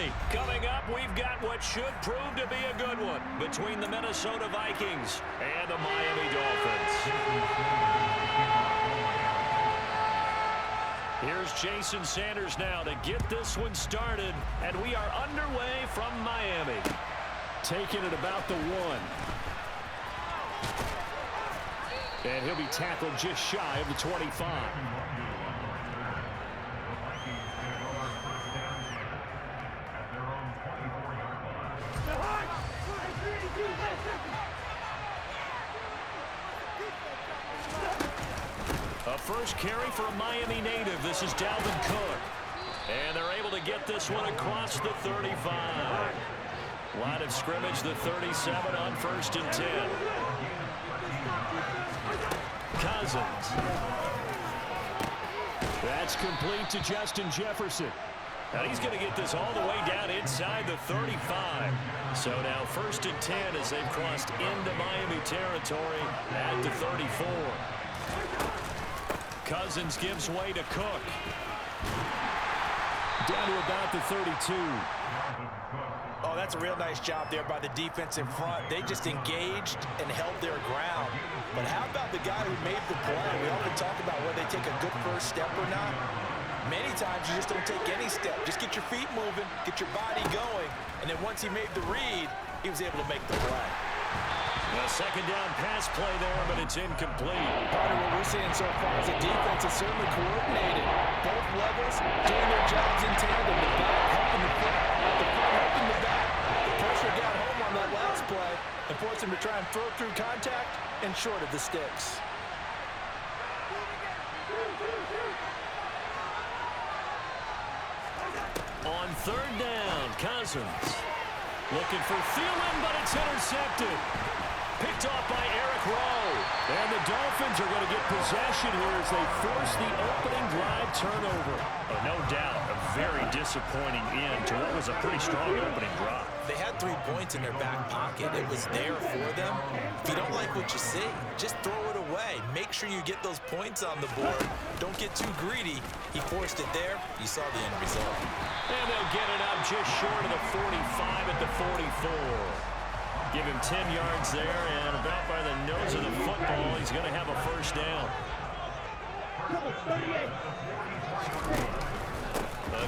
tonight. Coming up, we've got what should prove to be a good one between the Minnesota Vikings and the Miami Dolphins. Here's Jason Sanders now to get this one started, and we are underway from Miami. Taking it about the 1. And he'll be tackled just shy of the 25. A first carry for a Miami native. This is Dalvin Cook. And they're able to get this one across the 35. Line of scrimmage, the 37 on 1st and 10. Cousins. That's complete to Justin Jefferson. And he's going to get this all the way down inside the 35. So now 1st and 10 as they've crossed into Miami territory at the 34. Cousins gives way to Cook. Down to about the 32. Oh, that's a real nice job there by the defense in front. They just engaged and held their ground. But how about the guy who made the play? We often talk about whether they take a good first step or not. Many times you just don't take any step. Just get your feet moving, get your body going, and then once he made the read, he was able to make the play. A second down pass play there, but it's incomplete. Part of what we're seeing so far is the defense is certainly coordinated. Both levels doing their jobs in tandem. The back helping the front, the front helping the back. The pressure got home on that last play and forced him to try and throw through contact and short of the sticks. On 3rd down, Cousins. Looking for Thielen, but it's intercepted. Picked off by Eric Rowe. And the Dolphins are going to get possession here as they force the opening drive turnover. Oh, no doubt, a very disappointing end to what was a pretty strong opening drive. They had 3 points in their back pocket. It was there for them. If you don't like what you see, just throw it away. Make sure you get those points on the board. Don't get too greedy. He forced it there. You saw the end result. And they'll get it up just short of the 45 at the 44. Give him 10 yards there, and about by the nose of the football, he's going to have a first down.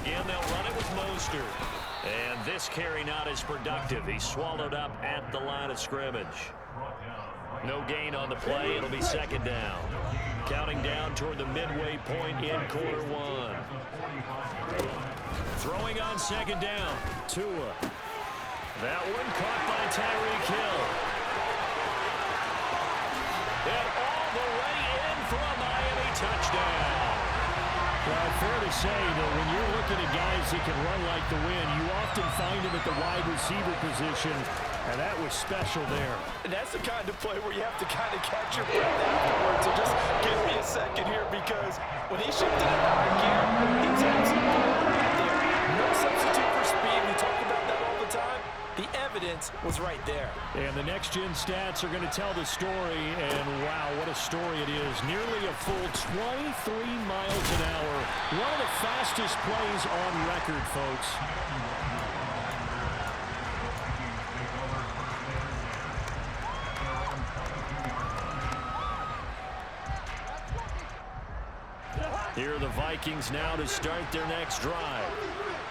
Again, they'll run it with Mostert. And this carry not as productive. He's swallowed up at the line of scrimmage. No gain on the play. It'll be 2nd down. Counting down toward the midway point in quarter 1. Throwing on 2nd down. Tua. That one caught by Tyreek Hill. And all the way in for a Miami touchdown. Well, fair to say that when you're looking at guys that can run like the wind, you often find them at the wide receiver position, and that was special there. And that's the kind of play where you have to kind of catch your breath afterwards. So just give me a second here, because when he shifted it out gear, he was absolutely right there. No substitute for speed. We talk about that all the time. The evidence was right there. And the next-gen stats are going to tell the story, and wow, what a story it is. Nearly a full 23 miles an hour. One of the fastest plays on record, folks. Here are the Vikings now to start their next drive.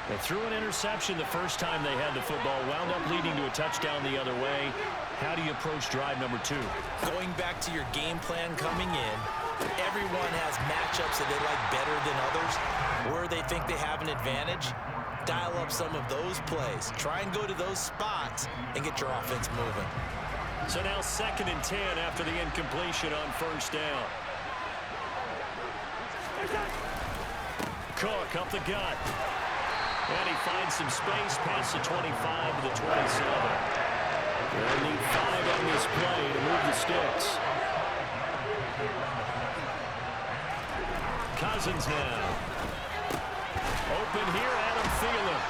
They threw an interception the first time they had the football, wound up leading to a touchdown the other way. How do you approach drive number 2? Going back to your game plan coming in, everyone has matchups that they like better than others. Where they think they have an advantage, dial up some of those plays. Try and go to those spots and get your offense moving. So now 2nd and 10 after the incompletion on 1st down. Cook up the gut. And he finds some space past the 25 to the 27. They'll need 5 on this play to move the sticks. Cousins now. Open here, Adam Thielen.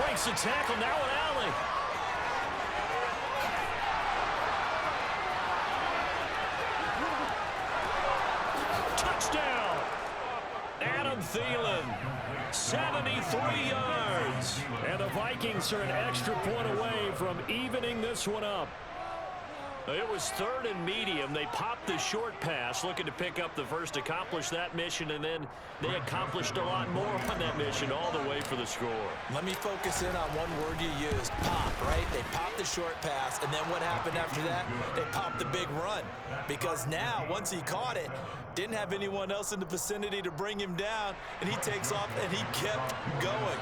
Breaks the tackle, now an alley. Touchdown! Adam Thielen, 73 yards. Vikings are an extra point away from evening this one up. It was 3rd and medium. They popped the short pass, looking to pick up the first, accomplish that mission, and then they accomplished a lot more on that mission all the way for the score. Let me focus in on one word you used, pop, right? They popped the short pass, and then what happened after that? They popped the big run. Because now, once he caught it, didn't have anyone else in the vicinity to bring him down, and he takes off, and he kept going.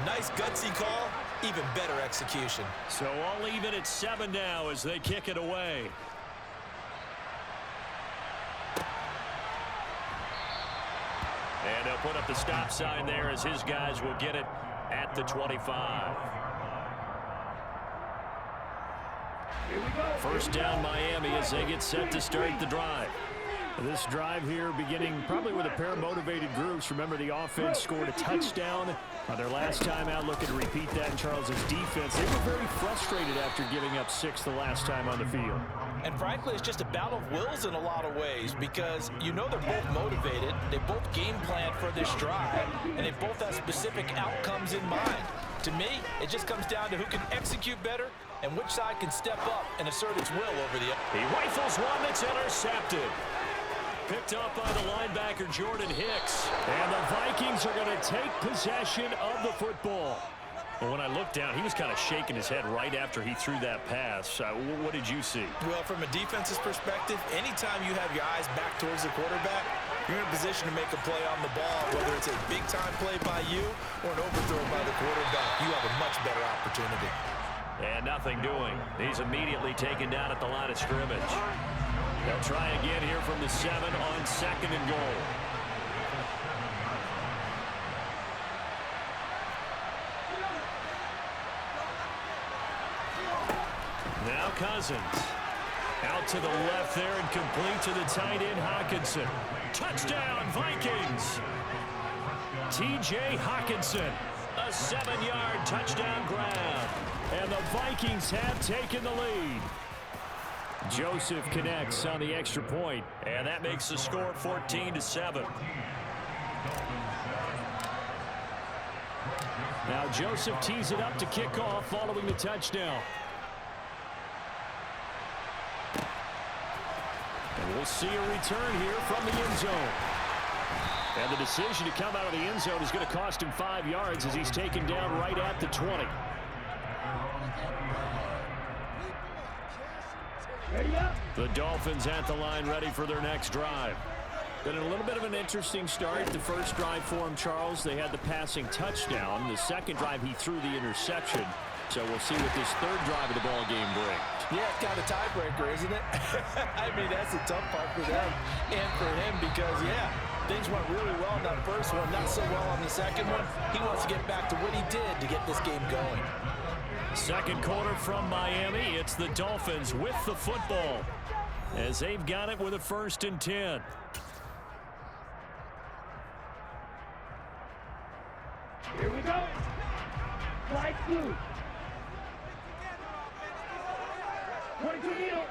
Nice gutsy call. Even better execution. So all even at 7 now as they kick it away. And they'll put up the stop sign there as his guys will get it at the 25. Here we go. First down Miami as they get set to start the drive. This drive here beginning probably with a pair of motivated groups. Remember, the offense scored a touchdown on their last time out. Looking to repeat that in Charles's defense. They were very frustrated after giving up 6 the last time on the field. And frankly, it's just a battle of wills in a lot of ways because you know they're both motivated. They both game planned for this drive, and they both have specific outcomes in mind. To me, it just comes down to who can execute better and which side can step up and assert its will over the other. He rifles one that's intercepted. Picked up by the linebacker, Jordan Hicks. And the Vikings are going to take possession of the football. Well, when I looked down, he was kind of shaking his head right after he threw that pass. What did you see? Well, from a defense's perspective, anytime you have your eyes back towards the quarterback, you're in a position to make a play on the ball, whether it's a big-time play by you or an overthrow by the quarterback. You have a much better opportunity. And nothing doing. He's immediately taken down at the line of scrimmage. They'll try again here from the 7 on 2nd and goal. Now Cousins. Out to the left there and complete to the tight end, Hockenson. Touchdown, Vikings! T.J. Hockenson. A 7-yard touchdown grab. And the Vikings have taken the lead. Joseph connects on the extra point. And that makes the score 14-7. Now Joseph tees it up to kick off following the touchdown. And we'll see a return here from the end zone. And the decision to come out of the end zone is going to cost him 5 yards as he's taken down right at the 20. The Dolphins at the line ready for their next drive. Been a little bit of an interesting start. The first drive for him, Charles, they had the passing touchdown. The second drive, he threw the interception. So we'll see what this third drive of the ball game brings. Yeah, it's kind of a tiebreaker, isn't it? I mean, that's the tough part for them and for him because, yeah, things went really well in that first one, not so well on the second one. He wants to get back to what he did to get this game going. Second quarter from Miami. It's the Dolphins with the football as they've got it with a 1st and 10. Here we go. Flight blue. 22 needle.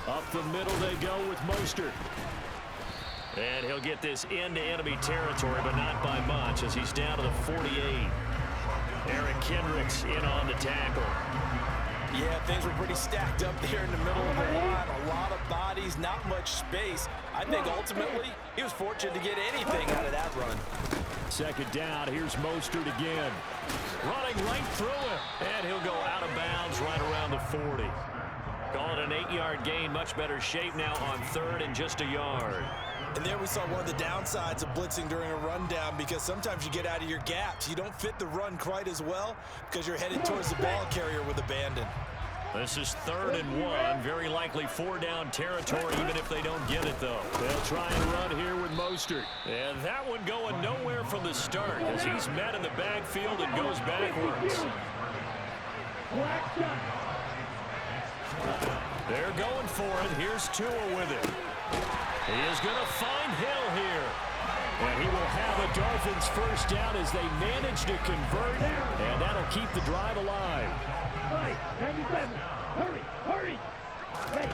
Up the middle they go with Mostert. And he'll get this into enemy territory, but not by much as he's down to the 48. Eric Kendricks in on the tackle. Yeah, things were pretty stacked up there in the middle of the line. A lot of bodies, not much space. I think ultimately he was fortunate to get anything out of that run. Second down, here's Mostert again. Running right through him. And he'll go out of bounds right around the 40. Call it an 8-yard gain. Much better shape now on 3rd and just a yard. And there we saw one of the downsides of blitzing during a rundown because sometimes you get out of your gaps. You don't fit the run quite as well because you're headed towards the ball carrier with abandon. This is 3rd and 1. Very likely 4-down territory even if they don't get it, though. They'll try and run here with Mostert. And that one going nowhere from the start as he's met in the backfield and goes backwards. They're going for it. Here's Tua with it. He is going to find Hill here. And he will have a Dolphins first down as they manage to convert. And that'll keep the drive alive. 97. Hurry, hurry. Ready.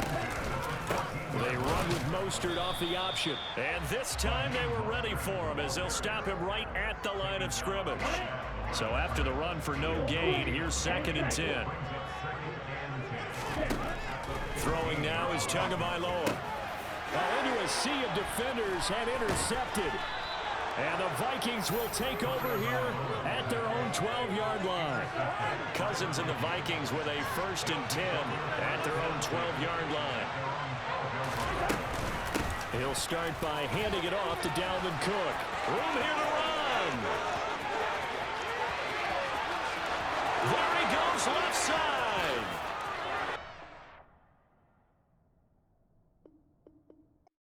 They run with Mostert off the option. And this time they were ready for him as they'll stop him right at the line of scrimmage. So after the run for no gain, here's 2nd and 10. Throwing now is Tagovailoa. Into a sea of defenders and intercepted. And the Vikings will take over here at their own 12-yard line. Cousins and the Vikings with a 1st and 10 at their own 12-yard line. He'll start by handing it off to Dalvin Cook. Room here to run. There he goes left side.